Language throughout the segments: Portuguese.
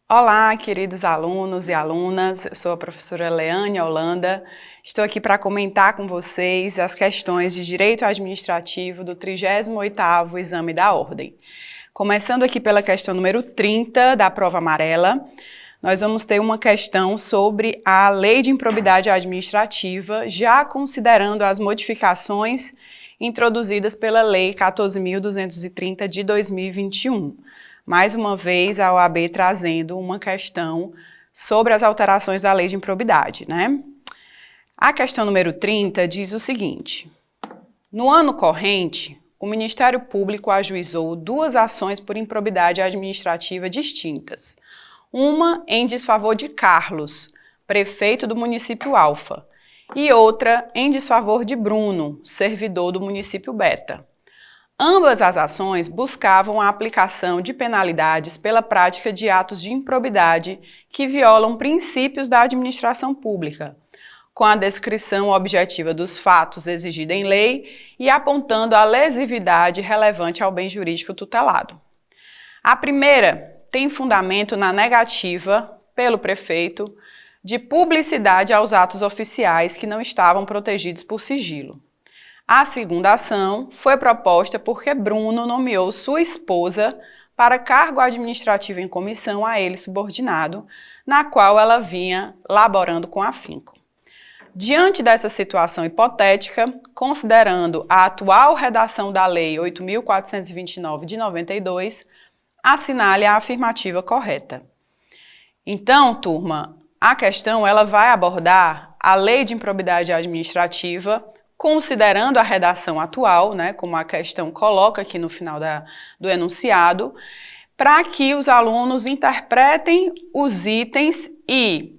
Olá, queridos alunos e alunas, eu sou a professora Leane Holanda, estou aqui para comentar com vocês as questões de Direito Administrativo do 38º Exame da Ordem. Começando aqui pela questão número 30 da prova amarela, nós vamos ter uma questão sobre a Lei de Improbidade Administrativa, já considerando as modificações introduzidas pela Lei 14.230 de 2021. Mais uma vez, a OAB trazendo uma questão sobre as alterações da Lei de Improbidade, né? A questão número 30 diz o seguinte: no ano corrente, o Ministério Público ajuizou duas ações por improbidade administrativa distintas. Uma em desfavor de Carlos, prefeito do município Alfa, e outra em desfavor de Bruno, servidor do município Beta. Ambas as ações buscavam a aplicação de penalidades pela prática de atos de improbidade que violam princípios da administração pública, com a descrição objetiva dos fatos exigida em lei e apontando a lesividade relevante ao bem jurídico tutelado. A primeira tem fundamento na negativa, pelo prefeito, de publicidade aos atos oficiais que não estavam protegidos por sigilo. A segunda ação foi proposta porque Bruno nomeou sua esposa para cargo administrativo em comissão a ele subordinado, na qual ela vinha laborando com afinco. Diante dessa situação hipotética, considerando a atual redação da Lei 8.429 de 92, assinale a afirmativa correta. Então, turma, a questão ela vai abordar a Lei de Improbidade Administrativa, considerando a redação atual, né, como a questão coloca aqui no final do enunciado, para que os alunos interpretem os itens e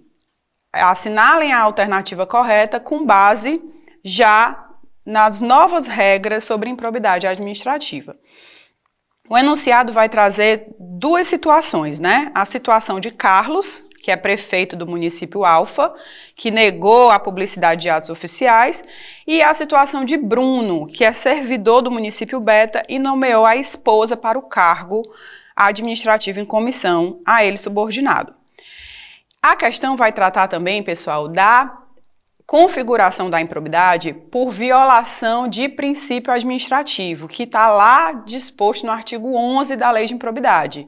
assinalem a alternativa correta com base já nas novas regras sobre improbidade administrativa. O enunciado vai trazer duas situações, né? A situação de Carlos, que é prefeito do município Alfa, que negou a publicidade de atos oficiais, e a situação de Bruno, que é servidor do município Beta e nomeou a esposa para o cargo administrativo em comissão, a ele subordinado. A questão vai tratar também, pessoal, da configuração da improbidade por violação de princípio administrativo, que está lá disposto no artigo 11 da Lei de Improbidade,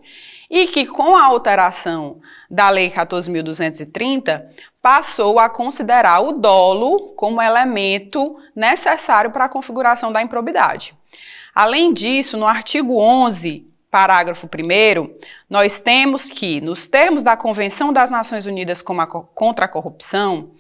e que com a alteração da Lei 14.230 passou a considerar o dolo como elemento necessário para a configuração da improbidade. Além disso, no artigo 11, parágrafo 1º, nós temos que, nos termos da Convenção das Nações Unidas contra a Corrupção,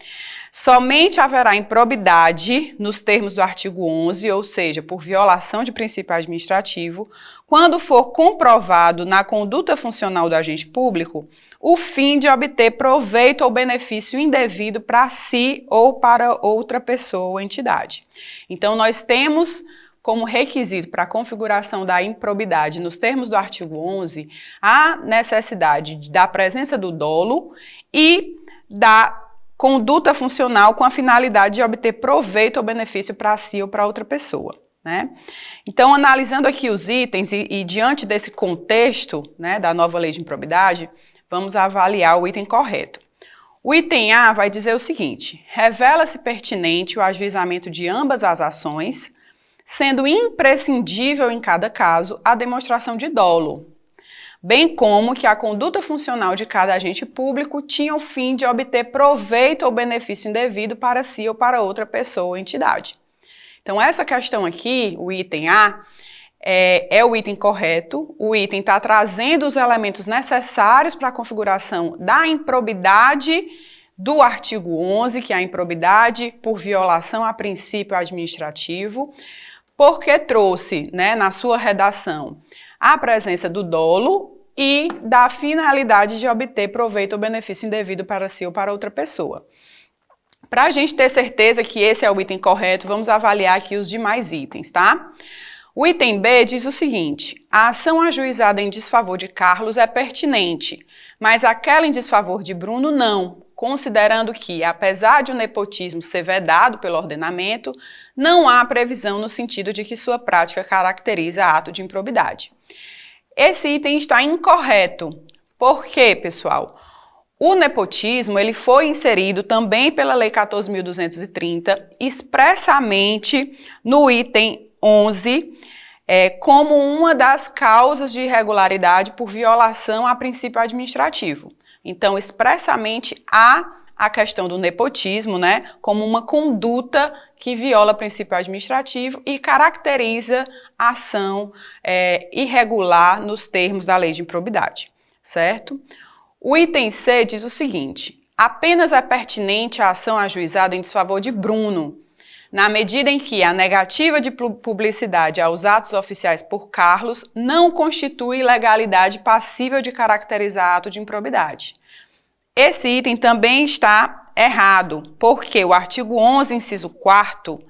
somente haverá improbidade nos termos do artigo 11, ou seja, por violação de princípio administrativo, quando for comprovado na conduta funcional do agente público o fim de obter proveito ou benefício indevido para si ou para outra pessoa ou entidade. Então, nós temos como requisito para a configuração da improbidade nos termos do artigo 11 a necessidade da presença do dolo e da conduta funcional com a finalidade de obter proveito ou benefício para si ou para outra pessoa, né? Então, analisando aqui os itens e diante desse contexto, né, da nova lei de improbidade, vamos avaliar o item correto. O item A vai dizer o seguinte: revela-se pertinente o ajuizamento de ambas as ações, sendo imprescindível em cada caso a demonstração de dolo, bem como que a conduta funcional de cada agente público tinha o fim de obter proveito ou benefício indevido para si ou para outra pessoa ou entidade. Então, essa questão aqui, o item A, é o item correto. O item está trazendo os elementos necessários para a configuração da improbidade do artigo 11, que é a improbidade por violação a princípio administrativo, porque trouxe, né, na sua redação, a presença do dolo e da finalidade de obter proveito ou benefício indevido para si ou para outra pessoa. Para a gente ter certeza que esse é o item correto, vamos avaliar aqui os demais itens, tá? O item B diz o seguinte: a ação ajuizada em desfavor de Carlos é pertinente, mas aquela em desfavor de Bruno não, considerando que, apesar de o nepotismo ser vedado pelo ordenamento, não há previsão no sentido de que sua prática caracteriza ato de improbidade. Esse item está incorreto. Por quê, pessoal? O nepotismo ele foi inserido também pela Lei 14.230, expressamente no item 11, como uma das causas de irregularidade por violação a princípio administrativo. Então, expressamente há a questão do nepotismo, né, como uma conduta que viola princípio administrativo e caracteriza a ação irregular nos termos da lei de improbidade, certo? O item C diz o seguinte: apenas é pertinente a ação ajuizada em desfavor de Bruno, na medida em que a negativa de publicidade aos atos oficiais por Carlos não constitui ilegalidade passível de caracterizar ato de improbidade. Esse item também está errado, porque o artigo 11, inciso 4º,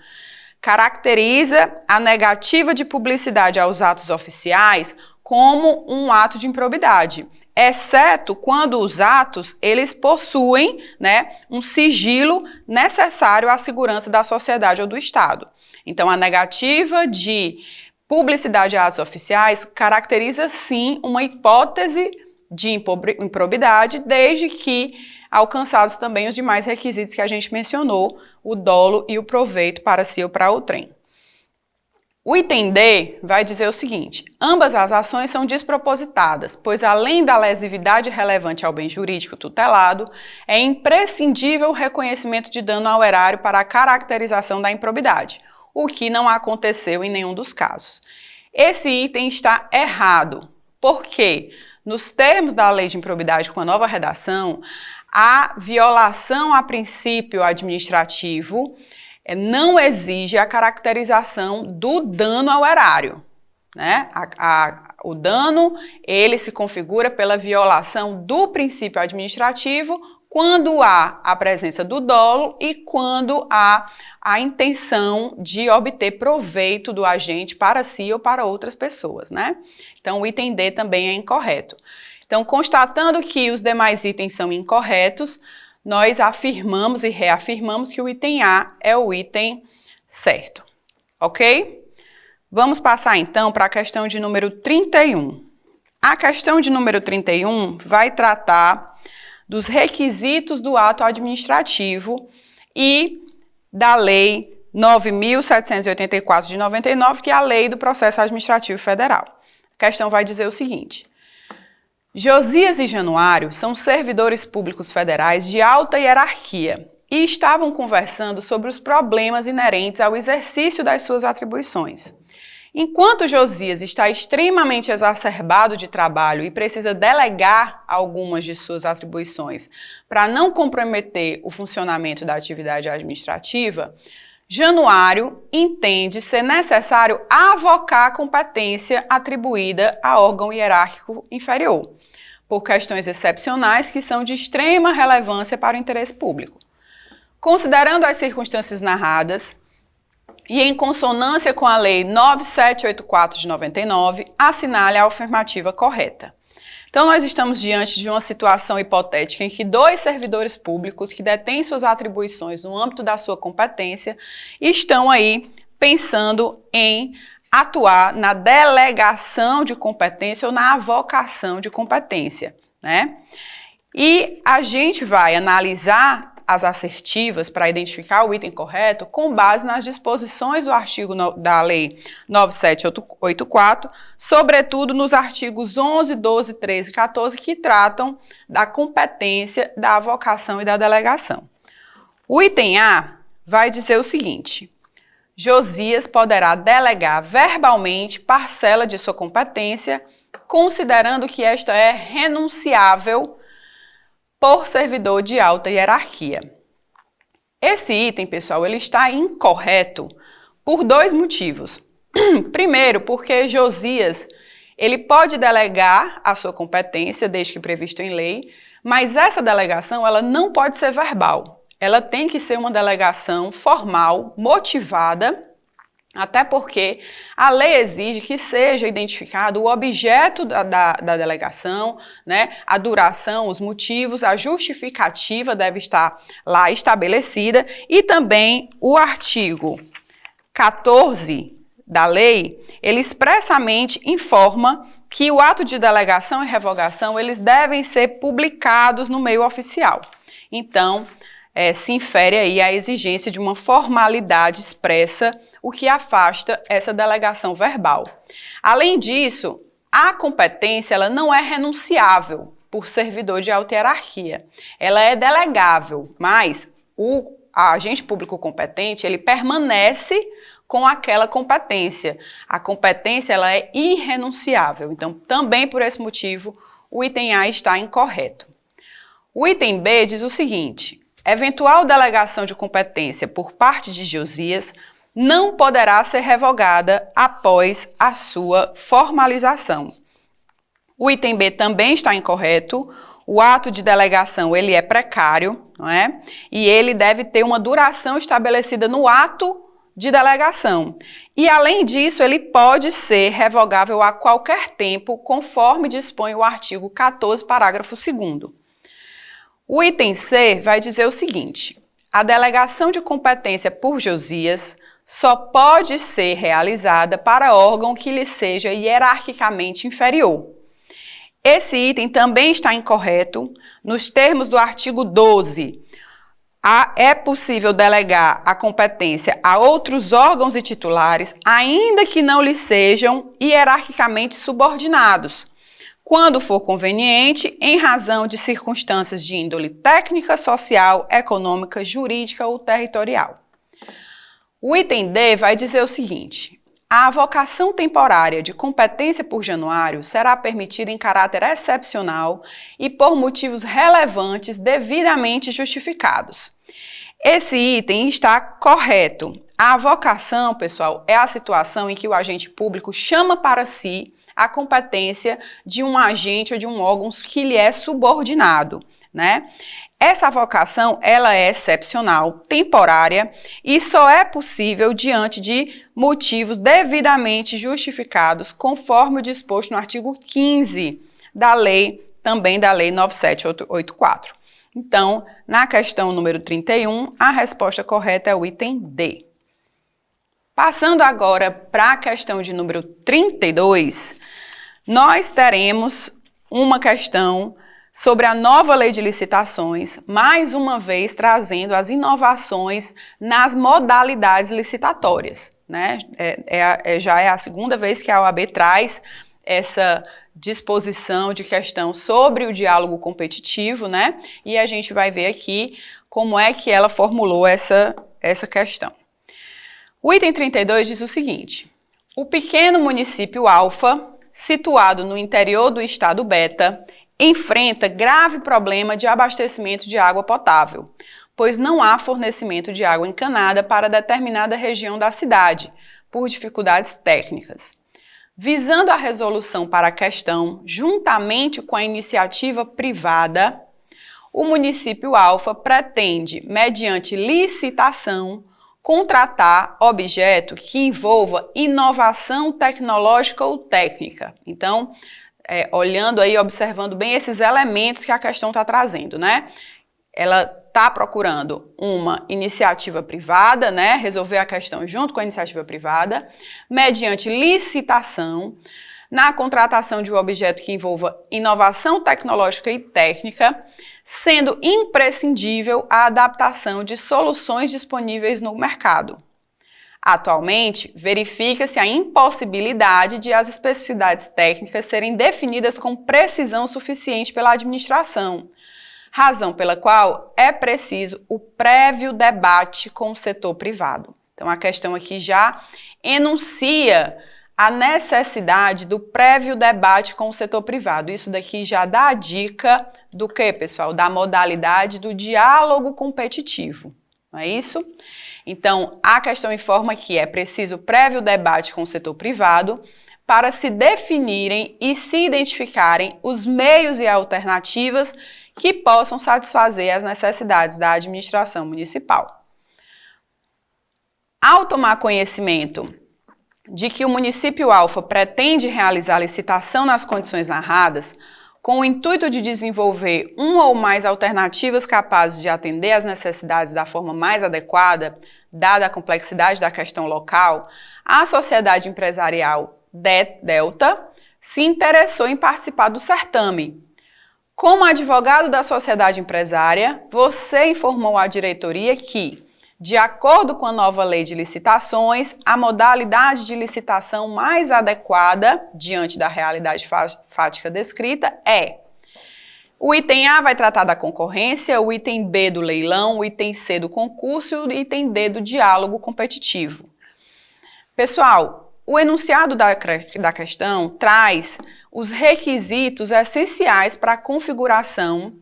caracteriza a negativa de publicidade aos atos oficiais como um ato de improbidade, exceto quando os atos eles possuem, né, um sigilo necessário à segurança da sociedade ou do Estado. Então, a negativa de publicidade a atos oficiais caracteriza, sim, uma hipótese de improbidade, desde que alcançados também os demais requisitos que a gente mencionou, o dolo e o proveito para si ou para outrem. O item D vai dizer o seguinte: ambas as ações são despropositadas, pois além da lesividade relevante ao bem jurídico tutelado, é imprescindível o reconhecimento de dano ao erário para a caracterização da improbidade, o que não aconteceu em nenhum dos casos. Esse item está errado, porque nos termos da lei de improbidade com a nova redação, a violação a princípio administrativo não exige a caracterização do dano ao erário, né? O dano, ele se configura pela violação do princípio administrativo quando há a presença do dolo e quando há a intenção de obter proveito do agente para si ou para outras pessoas, né? Então, o item D também é incorreto. Então, constatando que os demais itens são incorretos, nós afirmamos e reafirmamos que o item A é o item certo, ok? Vamos passar então para a questão de número 31. A questão de número 31 vai tratar dos requisitos do ato administrativo e da Lei 9.784 de 99, que é a Lei do Processo Administrativo Federal. A questão vai dizer o seguinte: Josias e Januário são servidores públicos federais de alta hierarquia e estavam conversando sobre os problemas inerentes ao exercício das suas atribuições. Enquanto Josias está extremamente exacerbado de trabalho e precisa delegar algumas de suas atribuições para não comprometer o funcionamento da atividade administrativa, Januário entende ser necessário avocar a competência atribuída a órgão hierárquico inferior, por questões excepcionais que são de extrema relevância para o interesse público. Considerando as circunstâncias narradas e em consonância com a Lei 9784 de 99, assinale a afirmativa correta. Então, nós estamos diante de uma situação hipotética em que dois servidores públicos que detêm suas atribuições no âmbito da sua competência estão aí pensando em atuar na delegação de competência ou na avocação de competência, né? E a gente vai analisar as assertivas para identificar o item correto com base nas disposições do artigo da Lei 9784, sobretudo nos artigos 11, 12, 13 e 14, que tratam da competência, da avocação e da delegação. O item A vai dizer o seguinte: Josias poderá delegar verbalmente parcela de sua competência, considerando que esta é renunciável por servidor de alta hierarquia. Esse item, pessoal, ele está incorreto por dois motivos. Primeiro, porque Josias, ele pode delegar a sua competência, desde que previsto em lei, mas essa delegação, ela não pode ser verbal. Ela tem que ser uma delegação formal, motivada, até porque a lei exige que seja identificado o objeto da delegação, né? A duração, os motivos, a justificativa deve estar lá estabelecida e também o artigo 14 da lei, ele expressamente informa que o ato de delegação e revogação, eles devem ser publicados no meio oficial. Então, se infere aí a exigência de uma formalidade expressa, o que afasta essa delegação verbal. Além disso, a competência ela não é renunciável por servidor de alta hierarquia. Ela é delegável, mas o agente público competente, ele permanece com aquela competência. A competência ela é irrenunciável. Então, também por esse motivo, o item A está incorreto. O item B diz o seguinte: eventual delegação de competência por parte de Josias não poderá ser revogada após a sua formalização. O item B também está incorreto. O ato de delegação ele é precário, não é? E ele deve ter uma duração estabelecida no ato de delegação. E, além disso, ele pode ser revogável a qualquer tempo, conforme dispõe o artigo 14, parágrafo 2º. O item C vai dizer o seguinte: a delegação de competência por Josias só pode ser realizada para órgão que lhe seja hierarquicamente inferior. Esse item também está incorreto. Nos termos do artigo 12, é possível delegar a competência a outros órgãos e titulares, ainda que não lhe sejam hierarquicamente subordinados, quando for conveniente, em razão de circunstâncias de índole técnica, social, econômica, jurídica ou territorial. O item D vai dizer o seguinte: a avocação temporária de competência por Januário será permitida em caráter excepcional e por motivos relevantes devidamente justificados. Esse item está correto. A avocação, pessoal, é a situação em que o agente público chama para si a competência de um agente ou de um órgão que lhe é subordinado, né? Essa avocação, ela é excepcional, temporária e só é possível diante de motivos devidamente justificados, conforme o disposto no artigo 15 da lei, também da lei 9784. Então, na questão número 31, a resposta correta é o item D. Passando agora para a questão de número 32, nós teremos uma questão sobre a nova lei de licitações, mais uma vez trazendo as inovações nas modalidades licitatórias, né? Já é a segunda vez que a OAB traz essa disposição de questão sobre o diálogo competitivo, né? E a gente vai ver aqui como é que ela formulou essa questão. O item 32 diz o seguinte: o pequeno município Alfa, situado no interior do estado Beta, enfrenta grave problema de abastecimento de água potável, pois não há fornecimento de água encanada para determinada região da cidade, por dificuldades técnicas. Visando a resolução para a questão, juntamente com a iniciativa privada, o município Alfa pretende, mediante licitação, contratar objeto que envolva inovação tecnológica ou técnica. Então, olhando aí, observando bem esses elementos que a questão está trazendo, né? Ela está procurando uma iniciativa privada, né? Resolver a questão junto com a iniciativa privada, mediante licitação, na contratação de um objeto que envolva inovação tecnológica e técnica, sendo imprescindível a adaptação de soluções disponíveis no mercado. Atualmente, verifica-se a impossibilidade de as especificidades técnicas serem definidas com precisão suficiente pela administração, razão pela qual é preciso o prévio debate com o setor privado. Então, a questão aqui já enuncia a necessidade do prévio debate com o setor privado. Isso daqui já dá a dica do quê, pessoal? Da modalidade do diálogo competitivo, não é isso? Então, a questão informa que é preciso prévio debate com o setor privado para se definirem e se identificarem os meios e alternativas que possam satisfazer as necessidades da administração municipal. Ao tomar conhecimento de que o município Alfa pretende realizar licitação nas condições narradas, com o intuito de desenvolver uma ou mais alternativas capazes de atender às necessidades da forma mais adequada, dada a complexidade da questão local, a sociedade empresarial Delta se interessou em participar do certame. Como advogado da sociedade empresária, você informou à diretoria que, de acordo com a nova lei de licitações, a modalidade de licitação mais adequada, diante da realidade fática descrita, é: o item A vai tratar da concorrência, o item B do leilão, o item C do concurso e o item D do diálogo competitivo. Pessoal, o enunciado da questão traz os requisitos essenciais para a configuração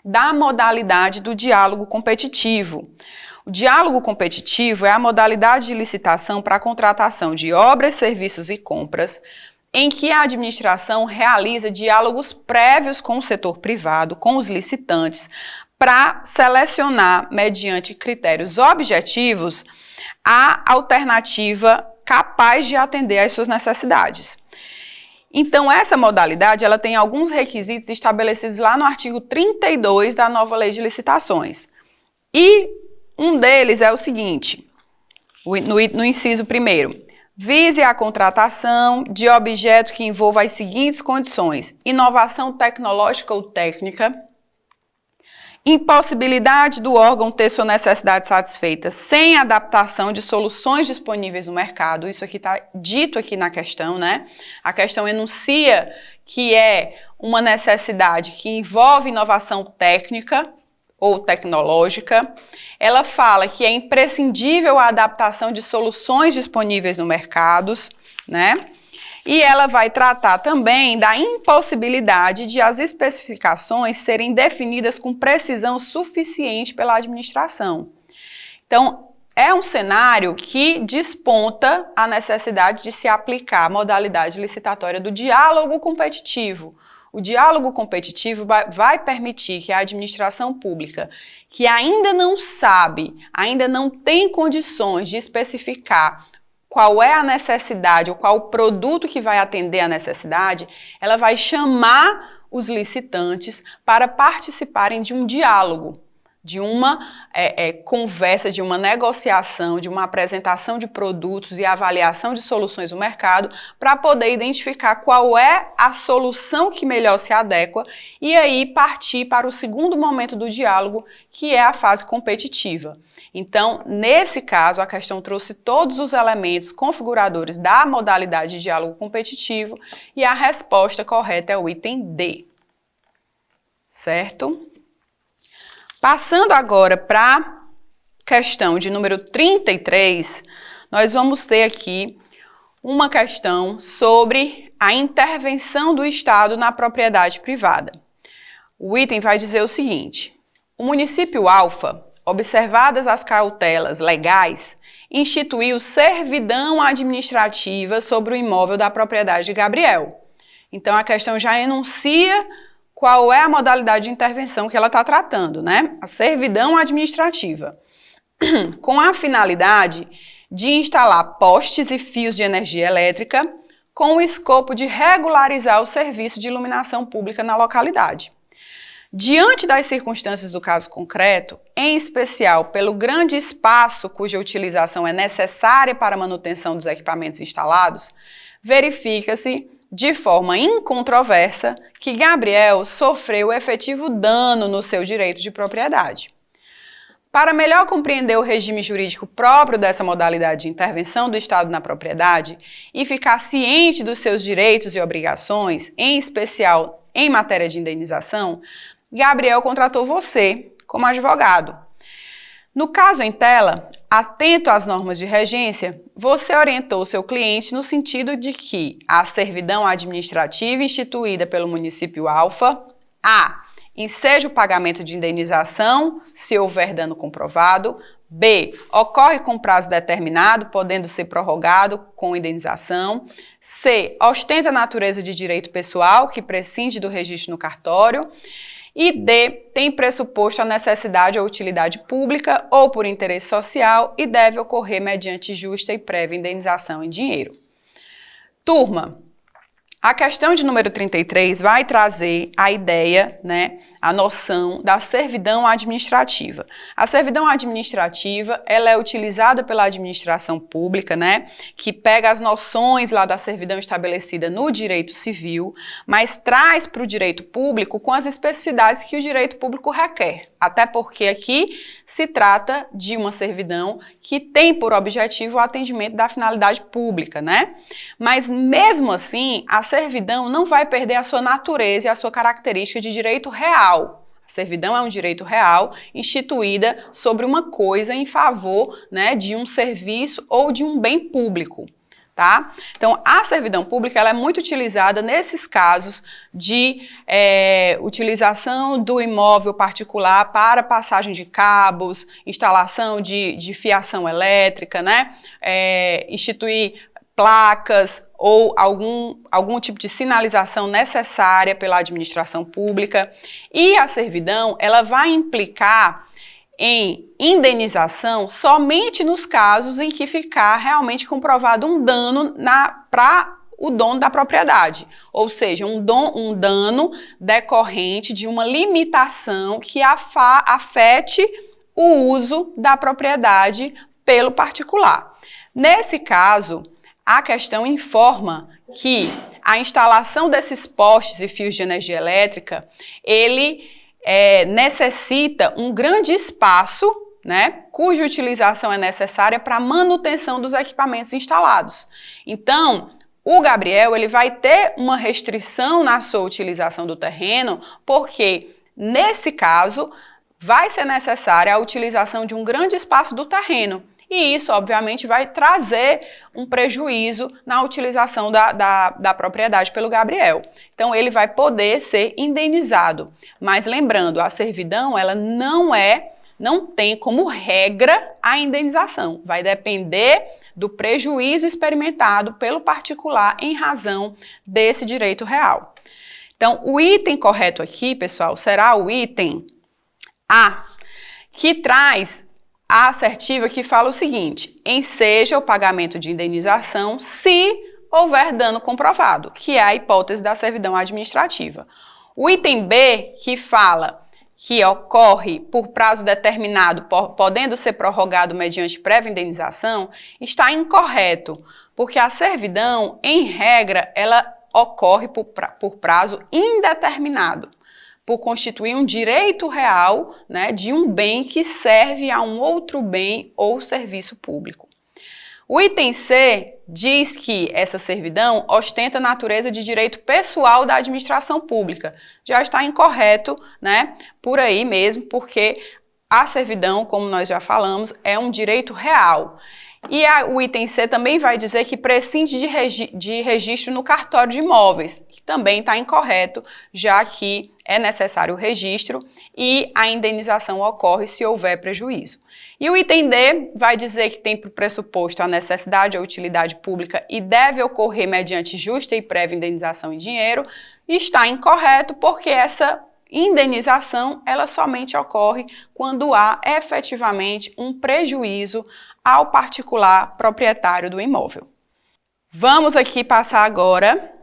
da modalidade do diálogo competitivo. O diálogo competitivo é a modalidade de licitação para a contratação de obras, serviços e compras, em que a administração realiza diálogos prévios com o setor privado, com os licitantes, para selecionar, mediante critérios objetivos, a alternativa capaz de atender às suas necessidades. Então, essa modalidade ela tem alguns requisitos estabelecidos lá no artigo 32 da nova lei de licitações. E um deles é o seguinte, no inciso 1º, vise a contratação de objeto que envolva as seguintes condições: inovação tecnológica ou técnica, impossibilidade do órgão ter sua necessidade satisfeita sem adaptação de soluções disponíveis no mercado. Isso aqui está dito aqui na questão, né? A questão enuncia que é uma necessidade que envolve inovação técnica ou tecnológica. Ela fala que é imprescindível a adaptação de soluções disponíveis no mercado, né? E ela vai tratar também da impossibilidade de as especificações serem definidas com precisão suficiente pela administração. Então, é um cenário que desponta a necessidade de se aplicar a modalidade licitatória do diálogo competitivo. O diálogo competitivo vai permitir que a administração pública, que ainda não sabe, ainda não tem condições de especificar qual é a necessidade ou qual o produto que vai atender a necessidade, ela vai chamar os licitantes para participarem de um diálogo, de uma conversa, de uma negociação, de uma apresentação de produtos e avaliação de soluções no mercado para poder identificar qual é a solução que melhor se adequa e aí partir para o segundo momento do diálogo, que é a fase competitiva. Então, nesse caso, a questão trouxe todos os elementos configuradores da modalidade de diálogo competitivo e a resposta correta é o item D. Certo? Passando agora para a questão de número 33, nós vamos ter aqui uma questão sobre a intervenção do Estado na propriedade privada. O item vai dizer o seguinte: o município Alfa, observadas as cautelas legais, instituiu servidão administrativa sobre o imóvel da propriedade de Gabriel. Então, a questão já enuncia qual é a modalidade de intervenção que ela está tratando, né? A servidão administrativa, com a finalidade de instalar postes e fios de energia elétrica com o escopo de regularizar o serviço de iluminação pública na localidade. Diante das circunstâncias do caso concreto, em especial pelo grande espaço cuja utilização é necessária para a manutenção dos equipamentos instalados, verifica-se de forma incontroversa que Gabriel sofreu efetivo dano no seu direito de propriedade. Para melhor compreender o regime jurídico próprio dessa modalidade de intervenção do Estado na propriedade e ficar ciente dos seus direitos e obrigações, em especial em matéria de indenização, Gabriel contratou você como advogado. No caso em tela, atento às normas de regência, você orientou o seu cliente no sentido de que a servidão administrativa instituída pelo município Alfa, a. enseja o pagamento de indenização, se houver dano comprovado, b. ocorre com prazo determinado, podendo ser prorrogado com indenização, c. ostenta a natureza de direito pessoal, que prescinde do registro no cartório, e D, tem pressuposto a necessidade ou utilidade pública ou por interesse social e deve ocorrer mediante justa e prévia indenização em dinheiro. Turma, a questão de número 33 vai trazer a ideia, né, a noção da servidão administrativa. A servidão administrativa, ela é utilizada pela administração pública, né, que pega as noções lá da servidão estabelecida no direito civil, mas traz para o direito público com as especificidades que o direito público requer. Até porque aqui se trata de uma servidão que tem por objetivo o atendimento da finalidade pública, né? Mas mesmo assim, a servidão não vai perder a sua natureza e a sua característica de direito real. A servidão é um direito real instituída sobre uma coisa em favor, né, de um serviço ou de um bem público. Tá? Então, a servidão pública ela é muito utilizada nesses casos de utilização do imóvel particular para passagem de cabos, instalação de fiação elétrica, né? Instituir placas ou algum tipo de sinalização necessária pela administração pública. E a servidão ela vai implicar em indenização somente nos casos em que ficar realmente comprovado um dano para o dono da propriedade, ou seja, um dano decorrente de uma limitação que afete o uso da propriedade pelo particular. Nesse caso, a questão informa que a instalação desses postes e fios de energia elétrica, ele necessita um grande espaço, né, cuja utilização é necessária para a manutenção dos equipamentos instalados. Então, o Gabriel ele vai ter uma restrição na sua utilização do terreno, porque, nesse caso, vai ser necessária a utilização de um grande espaço do terreno. E isso, obviamente, vai trazer um prejuízo na utilização da propriedade pelo Gabriel. Então, ele vai poder ser indenizado. Mas lembrando, a servidão, ela não tem como regra a indenização. Vai depender do prejuízo experimentado pelo particular em razão desse direito real. Então, o item correto aqui, pessoal, será o item A, que traz a assertiva que fala o seguinte: enseja o pagamento de indenização se houver dano comprovado, que é a hipótese da servidão administrativa. O item B, que fala que ocorre por prazo determinado, podendo ser prorrogado mediante prévia indenização, está incorreto, porque a servidão, em regra, ela ocorre por prazo indeterminado, por constituir um direito real, né, de um bem que serve a um outro bem ou serviço público. O item C diz que essa servidão ostenta a natureza de direito pessoal da administração pública. Já está incorreto, né, por aí mesmo, porque a servidão, como nós já falamos, é um direito real. E o item C também vai dizer que prescinde de registro no cartório de imóveis, que também está incorreto, já que é necessário o registro e a indenização ocorre se houver prejuízo. E o item D vai dizer que tem por pressuposto a necessidade ou utilidade pública e deve ocorrer mediante justa e prévia indenização em dinheiro, e está incorreto porque essa indenização ela somente ocorre quando há efetivamente um prejuízo ao particular proprietário do imóvel. Vamos aqui passar agora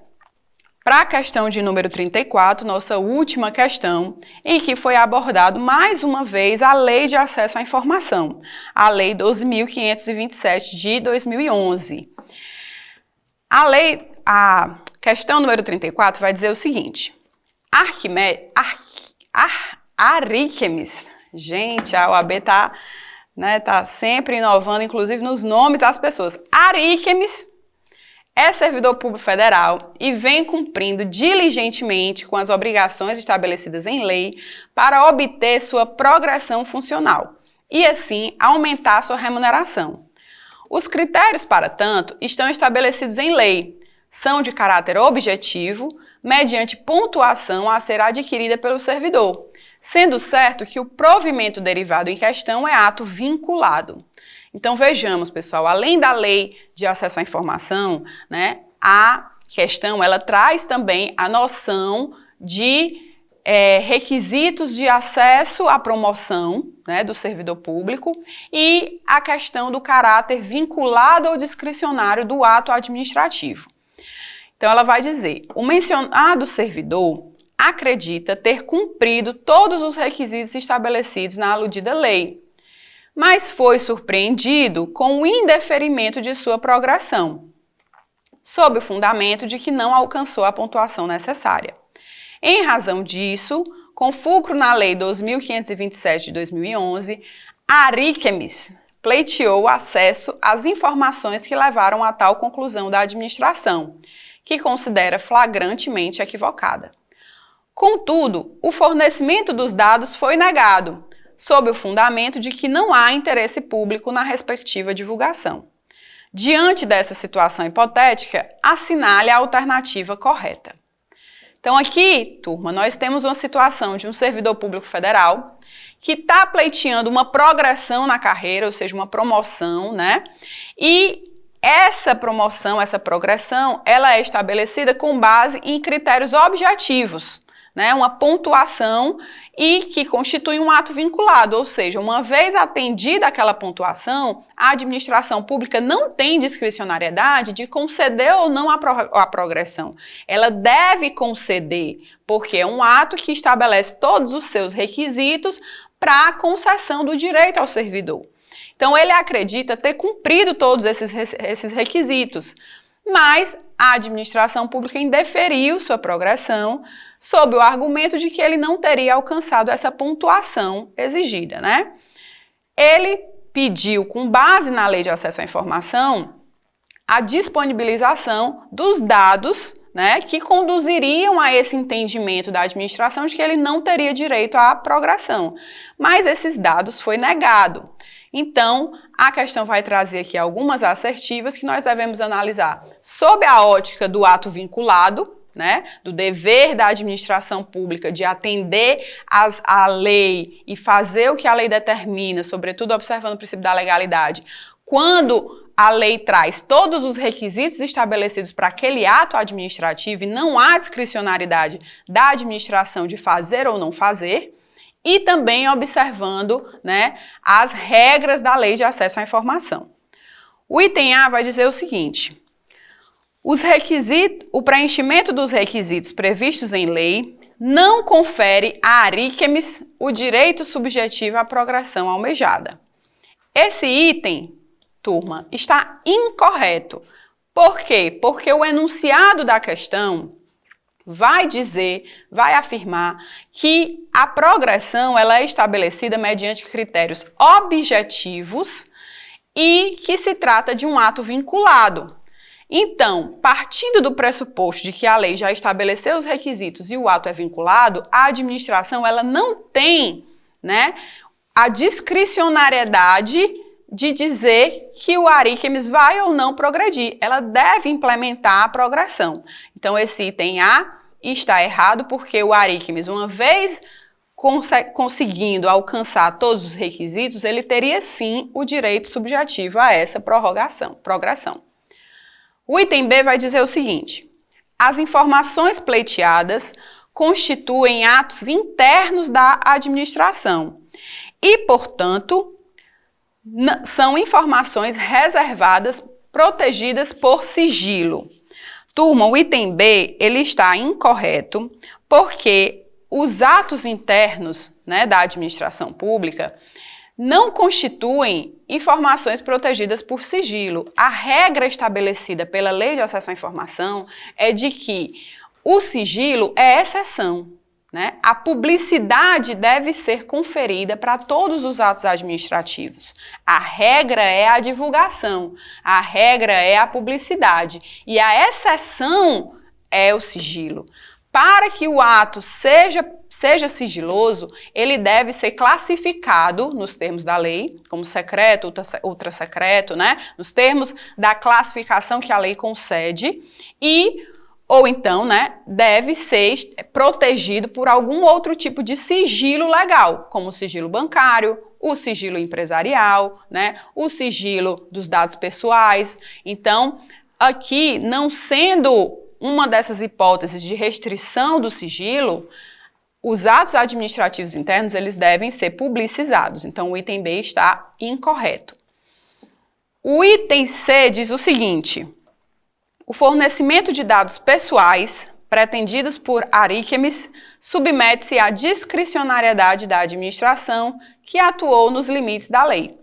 para a questão de número 34, nossa última questão, em que foi abordado mais uma vez a Lei de Acesso à Informação, a Lei 12.527 de 2011. A questão número 34 vai dizer o seguinte: Aríquemes, gente, a OAB está sempre inovando, inclusive nos nomes das pessoas. Aríquemes é servidor público federal e vem cumprindo diligentemente com as obrigações estabelecidas em lei para obter sua progressão funcional e, assim, aumentar sua remuneração. Os critérios, para tanto, estão estabelecidos em lei, são de caráter objetivo, mediante pontuação a ser adquirida pelo servidor, sendo certo que o provimento derivado em questão é ato vinculado. Então vejamos, pessoal, além da Lei de Acesso à Informação, né, a questão ela traz também a noção de requisitos de acesso à promoção, né, do servidor público e a questão do caráter vinculado ou discricionário do ato administrativo. Então ela vai dizer: o mencionado servidor acredita ter cumprido todos os requisitos estabelecidos na aludida lei, mas foi surpreendido com o indeferimento de sua progressão, sob o fundamento de que não alcançou a pontuação necessária. Em razão disso, com fulcro na Lei 2.527 de 2011, Aríquemes pleiteou acesso às informações que levaram a tal conclusão da administração, que considera flagrantemente equivocada. Contudo, o fornecimento dos dados foi negado, sob o fundamento de que não há interesse público na respectiva divulgação. Diante dessa situação hipotética, assinale a alternativa correta. Então aqui, turma, nós temos uma situação de um servidor público federal que está pleiteando uma progressão na carreira, ou seja, uma promoção, né? E essa promoção, essa progressão, ela é estabelecida com base em critérios objetivos, né? Uma pontuação e que constitui um ato vinculado, ou seja, uma vez atendida aquela pontuação, a administração pública não tem discricionariedade de conceder ou não a progressão. Ela deve conceder, porque é um ato que estabelece todos os seus requisitos para a concessão do direito ao servidor. Então, ele acredita ter cumprido todos esses requisitos, mas a administração pública indeferiu sua progressão sob o argumento de que ele não teria alcançado essa pontuação exigida, né? Ele pediu, com base na Lei de Acesso à Informação, a disponibilização dos dados, né, que conduziriam a esse entendimento da administração de que ele não teria direito à progressão. Mas esses dados foi negado. Então, a questão vai trazer aqui algumas assertivas que nós devemos analisar sob a ótica do ato vinculado, né, do dever da administração pública de atender à lei e fazer o que a lei determina, sobretudo observando o princípio da legalidade, quando a lei traz todos os requisitos estabelecidos para aquele ato administrativo e não há discricionariedade da administração de fazer ou não fazer, e também observando, né, as regras da Lei de Acesso à Informação. O item A vai dizer o seguinte: o preenchimento dos requisitos previstos em lei não confere a Aríquemes o direito subjetivo à progressão almejada. Esse item, turma, está incorreto. Por quê? Porque o enunciado da questão vai afirmar que a progressão ela é estabelecida mediante critérios objetivos e que se trata de um ato vinculado. Então, partindo do pressuposto de que a lei já estabeleceu os requisitos e o ato é vinculado, a administração ela não tem, né, a discricionariedade de dizer que o Aríquemes vai ou não progredir. Ela deve implementar a progressão. Então, esse item A está errado porque o Aríquemes, uma vez conseguindo alcançar todos os requisitos, ele teria sim o direito subjetivo a essa progressão. O item B vai dizer o seguinte: as informações pleiteadas constituem atos internos da administração e, portanto, são informações reservadas, protegidas por sigilo. Turma, o item B, ele está incorreto porque os atos internos, né, da administração pública não constituem informações protegidas por sigilo. A regra estabelecida pela Lei de Acesso à Informação é de que o sigilo é exceção, né? A publicidade deve ser conferida para todos os atos administrativos. A regra é a divulgação, a regra é a publicidade e a exceção é o sigilo. Para que o ato seja sigiloso, ele deve ser classificado nos termos da lei, como secreto, ultrasecreto, né? Nos termos da classificação que a lei concede ou então, né, deve ser protegido por algum outro tipo de sigilo legal, como o sigilo bancário, o sigilo empresarial, né, o sigilo dos dados pessoais. Então, aqui, não sendo uma dessas hipóteses de restrição do sigilo, os atos administrativos internos, eles devem ser publicizados. Então, o item B está incorreto. O item C diz o seguinte: o fornecimento de dados pessoais pretendidos por Aríquemes, submete-se à discricionariedade da administração, que atuou nos limites da lei.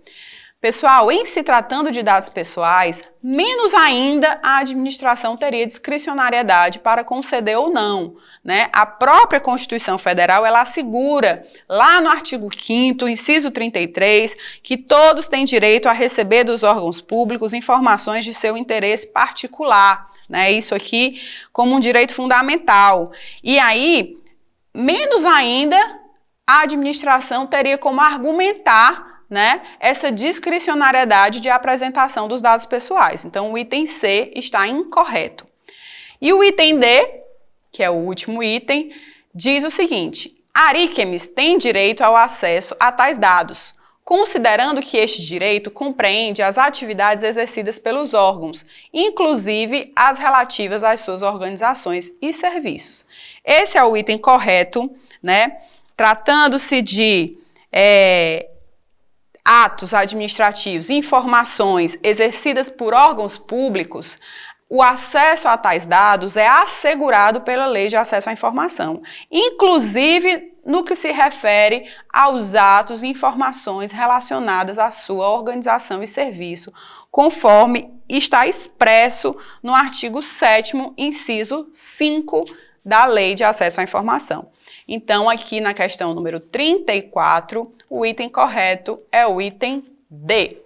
Pessoal, em se tratando de dados pessoais, menos ainda a administração teria discricionariedade para conceder ou não, né? A própria Constituição Federal, ela assegura, lá no artigo 5º, inciso 33, que todos têm direito a receber dos órgãos públicos informações de seu interesse particular, né? Isso aqui como um direito fundamental. E aí, menos ainda, a administração teria como argumentar, né, essa discricionariedade de apresentação dos dados pessoais. Então, o item C está incorreto. E o item D, que é o último item, diz o seguinte: Aríquemes tem direito ao acesso a tais dados, considerando que este direito compreende as atividades exercidas pelos órgãos, inclusive as relativas às suas organizações e serviços. Esse é o item correto, né? Tratando-se de atos administrativos, informações exercidas por órgãos públicos, o acesso a tais dados é assegurado pela Lei de Acesso à Informação, inclusive no que se refere aos atos e informações relacionadas à sua organização e serviço, conforme está expresso no artigo 7º, inciso 5 da Lei de Acesso à Informação. Então, aqui na questão número 34, o item correto é o item D.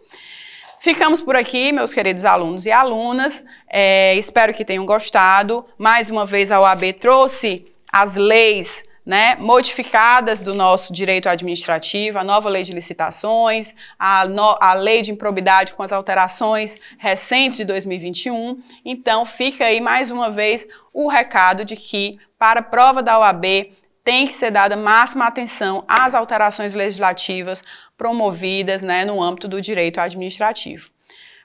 Ficamos por aqui, meus queridos alunos e alunas. Espero que tenham gostado. Mais uma vez, a OAB trouxe as leis, né, modificadas do nosso direito administrativo, a nova lei de licitações, a lei de improbidade com as alterações recentes de 2021. Então, fica aí mais uma vez o recado de que, para a prova da OAB, tem que ser dada máxima atenção às alterações legislativas promovidas, né, no âmbito do direito administrativo.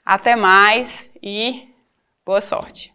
Até mais e boa sorte!